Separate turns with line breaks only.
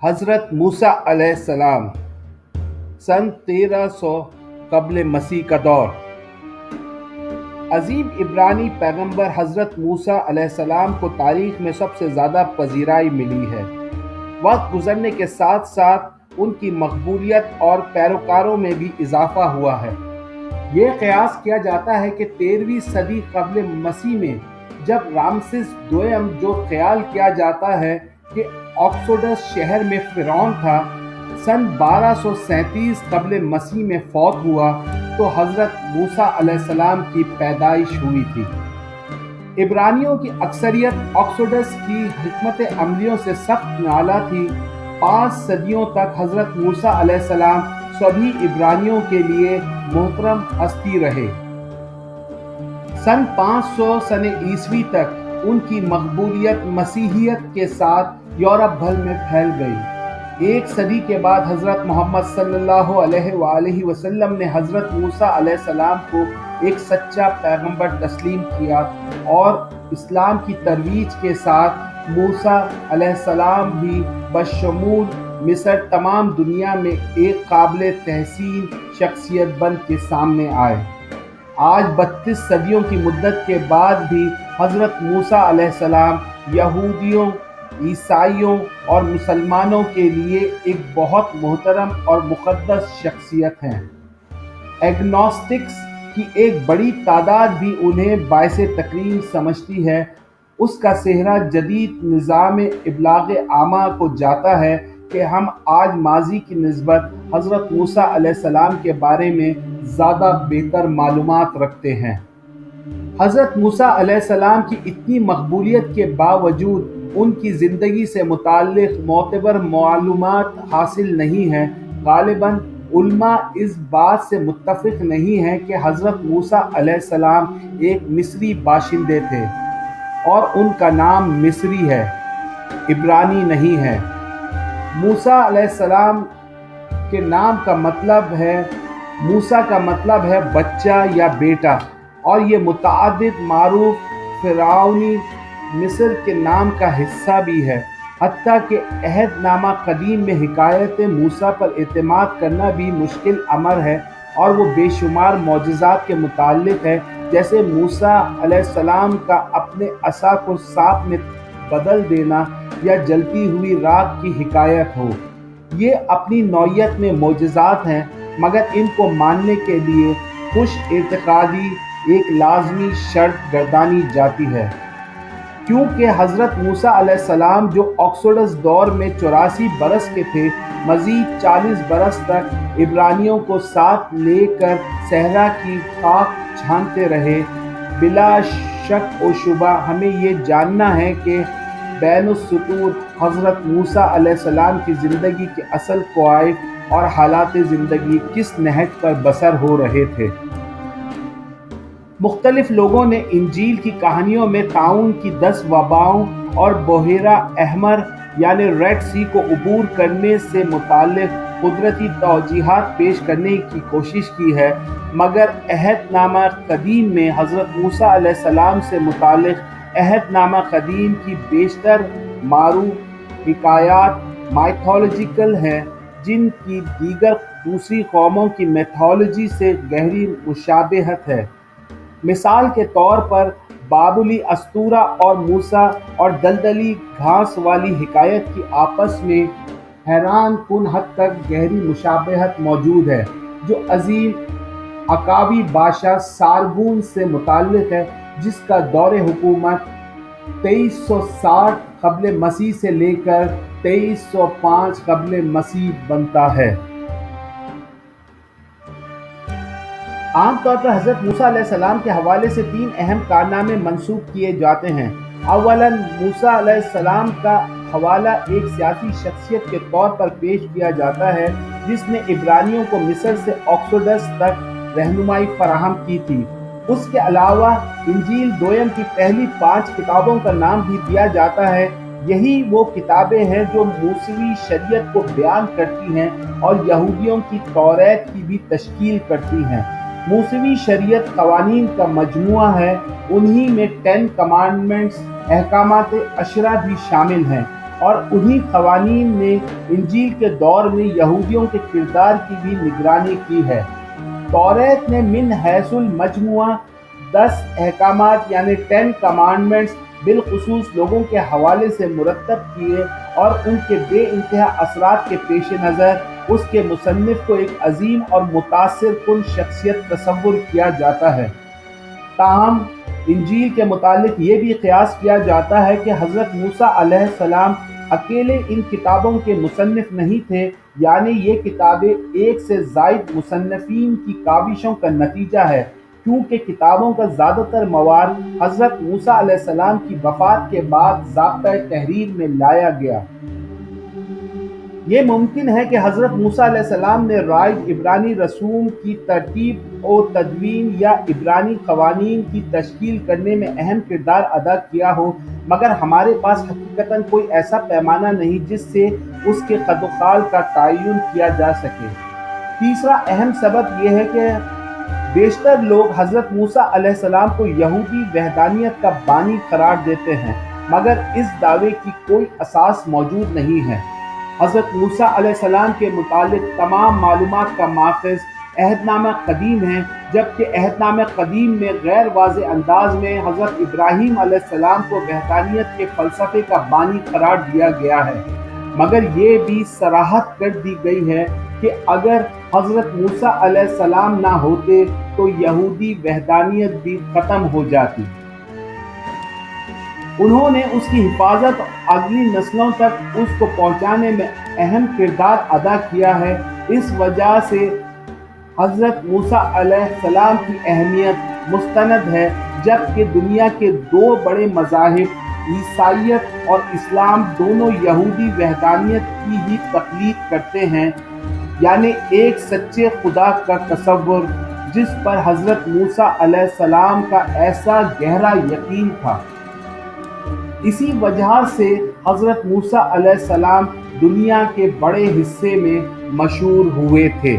हज़रत मूसा अलैहिस्सलाम सन 1300 कब्ल मसीह का दौर। अजीम इब्रानी पैगंबर हज़रत मूसा अलैहिस्सलाम को तारीख़ में सबसे ज़्यादा पजीराई मिली है। वक्त गुजरने के साथ साथ उनकी मकबूलियत और पैरोकारों में भी इजाफा हुआ है। ये क़यास किया जाता है कि 13वीं सदी कब्ल मसीह में जब रामसिस दोयम, जो ख्याल किया जाता है कि ऑक्सोडस शहर में फ़िरौन था, सन 1237 कब्ल मसीह में फौत हुआ तो हज़रत मूसा अलैहिस्सलाम की पैदाइश हुई थी। इब्रानियों की अक्सरियत ऑक्सोडस की हिकमत अमलियों से सख्त नाला थी। 5 सदियों तक हज़रत मूसा अलैहिस्सलाम सभी इब्रानियों के लिए मोहतरम हस्ती रहे। सन 500 सने ईस्वी तक उनकी मकबूलियत मसीहियत के साथ यूरोप भर में फैल गई। 1 सदी के बाद हज़रत मोहम्मद सल्लल्लाहु अलैहि वसल्लम ने हज़रत मूसा अलैहिस्सलाम को एक सच्चा पैगंबर तस्लीम किया और इस्लाम की तरवीज के साथ मूसा अलैहिस्सलाम भी बशमूल मिस्र तमाम दुनिया में एक काबिल तहसीन शख्सियत बन के सामने आए। आज 32 सदियों की मुद्दत के बाद भी हज़रत मूसा अलैहिस्सलाम यहूदियों, ईसाइयों और मुसलमानों के लिए एक बहुत मोहतरम और मुक़द्दस शख्सियत हैं। एग्नोस्टिक्स की एक बड़ी तादाद भी उन्हें बाइसे तकरीम समझती है। उसका सेहरा जदीद निज़ाम इब्लाग आमा को जाता है कि हम आज माजी की निस्बत हज़रत मूसा अलैहिस्सलाम के बारे में ज़्यादा बेहतर मालूमात रखते हैं। हज़रत मूसा अलैहिस्सलाम की इतनी मकबूलियत के बावजूद उनकी ज़िंदगी से मुताल्लिक़ मोतबर मालूमात हासिल नहीं हैं। ग़ालिबन उलमा इस बात से मुत्तफ़िक़ नहीं हैं कि हज़रत मूसा अलैहिस्सलाम एक मिस्री बाशिंदे थे और उनका नाम मिस्री है, इब्रानी नहीं है। मूसा अलैहिस्सलाम के नाम का मतलब है, मूसा का मतलब है बच्चा या बेटा, और ये मुतअद्दिद मारूफ फ़िरौनी मिस्र के नाम का हिस्सा भी है। हत्ता कि अहदनामा कदीम में हिकायत मूसा पर एतमाद करना भी मुश्किल अमर है और वो बेशुमार मौजज़ात के मुताल्लिक़ है, जैसे मूसा अलैहिस्सलाम का अपने असा को सांप में बदल देना या जलती हुई राख की हिकायत हो। ये अपनी नौइयत में मौजज़ात हैं, मगर इनको मानने के लिए खुश एतक़ादी एक लाज़मी शर्त गर्दानी जाती है, क्योंकि हज़रत मूसा अलैहिस्सलाम जो ऑक्सोडस दौर में 84 बरस के थे, मज़ीद 40 बरस तक इब्रानियों को साथ लेकर सहरा की खाक छानते रहे। बिला शक व शुबा हमें ये जानना है कि बैनुस्सुतूर हज़रत मूसा अलैहिस्सलाम की ज़िंदगी के असल क़वाइद और हालात ज़िंदगी किस नहज पर बसर हो रहे थे। मुख्तलिफ लोगों ने इंजील की कहानियों में ताउन की 10 वबाओं और बहेरा अहमर यानी रेड सी को अबूर करने से मुताल्लिक़ कुदरती तौजीहात पेश करने की कोशिश की है, मगर अहदनामा कदीम में हज़रत मूसा अलैहिस्सलाम से मुताल्लिक़ अहदनामा कदीम की बेशतर मारूफ हिकायात माइथोलॉजिकल हैं, जिनकी दीगर दूसरी कौमों की मैथोलॉजी से गहरी मुशाबहत है। मिसाल के तौर पर बाबुली अस्तूरा और मूसा और दलदली घास वाली हिकायत की आपस में हैरान कुन हद तक गहरी मुशाबहत मौजूद है, जो अजीम अकावी बादशाह सारगून से मुताल्लिक़ है, जिसका दौरे हुकूमत 2360 कब्ल मसीह से लेकर 2305 कब्ल मसीह बनता है। आमतौर पर हज़रत मूसा अलैहिस्सलाम के हवाले से 3 अहम कारनामे मंसूब किए जाते हैं। अव्वलन, मूसा अलैहिस्सलाम का हवाला एक सियासी शख्सियत के तौर पर पेश किया जाता है, जिसने इब्रानियों को मिस्र से ऑक्सोडस तक रहनुमाई फराहम की थी। उसके अलावा इंजील दोयम की पहली 5 किताबों का नाम भी दिया जाता है। यही वो किताबें हैं जो मूसवी शरीयत को बयान करती हैं और यहूदियों की तौरात की भी तश्कील करती हैं। मूसवी शरीयत क़वानीन का मजमुआ है, उन्हीं में 10 कमांडमेंट्स अहकामात अशरा भी शामिल हैं। اور انہی قوانین نے انجیل کے دور میں یہودیوں کے کردار کی بھی نگرانی کی ہے۔ توریت نے من حیث المجموعہ 10 احکامات یعنی 10 کمانڈمنٹس بالخصوص لوگوں کے حوالے سے مرتب کیے، اور ان کے بے انتہا اثرات کے پیش نظر اس کے مصنف کو ایک عظیم اور متاثر کن شخصیت تصور کیا جاتا ہے۔ تاہم انجیل کے متعلق یہ بھی قیاس کیا جاتا ہے کہ حضرت موسیٰ علیہ السلام اکیلے ان کتابوں کے مصنف نہیں تھے، یعنی یہ کتابیں ایک سے زائد مصنفین کی کاوشوں کا نتیجہ ہے، کیونکہ کتابوں کا زیادہ تر مواد حضرت موسیٰ علیہ السلام کی وفات کے بعد ضابطۂ تحریر میں لایا گیا۔ یہ ممکن ہے کہ حضرت موسیٰ علیہ السلام نے رائج عبرانی رسوم کی ترتیب و تدوین یا عبرانی قوانین کی تشکیل کرنے میں اہم کردار ادا کیا ہو، مگر ہمارے پاس حقیقتاً کوئی ایسا پیمانہ نہیں جس سے اس کے قد و قال کا تعین کیا جا سکے۔ تیسرا اہم سبب یہ ہے کہ بیشتر لوگ حضرت موسیٰ علیہ السلام کو یہودی وحدانیت کا بانی قرار دیتے ہیں، مگر اس دعوے کی کوئی اساس موجود نہیں ہے۔ حضرت موسیٰ علیہ السلام کے متعلق تمام معلومات کا ماخذ عہد نامہ قدیم ہے، جبکہ عہد نامہ قدیم میں غیر واضح انداز میں حضرت ابراہیم علیہ السلام کو وحدانیت کے فلسفے کا بانی قرار دیا گیا ہے، مگر یہ بھی صراحت کر دی گئی ہے کہ اگر حضرت موسیٰ علیہ السلام نہ ہوتے تو یہودی وحدانیت بھی ختم ہو جاتی۔ انہوں نے اس کی حفاظت اور اگلی نسلوں تک اس کو پہنچانے میں اہم کردار ادا کیا ہے۔ اس وجہ سے حضرت موسیٰ علیہ السلام کی اہمیت مستند ہے، جبکہ دنیا کے دو بڑے مذاہب عیسائیت اور اسلام دونوں یہودی وحدانیت کی ہی تقلید کرتے ہیں، یعنی ایک سچے خدا کا تصور جس پر حضرت موسیٰ علیہ السلام کا ایسا گہرا یقین تھا۔ اسی وجہ سے حضرت موسیٰ علیہ السلام دنیا کے بڑے حصے میں مشہور ہوئے تھے۔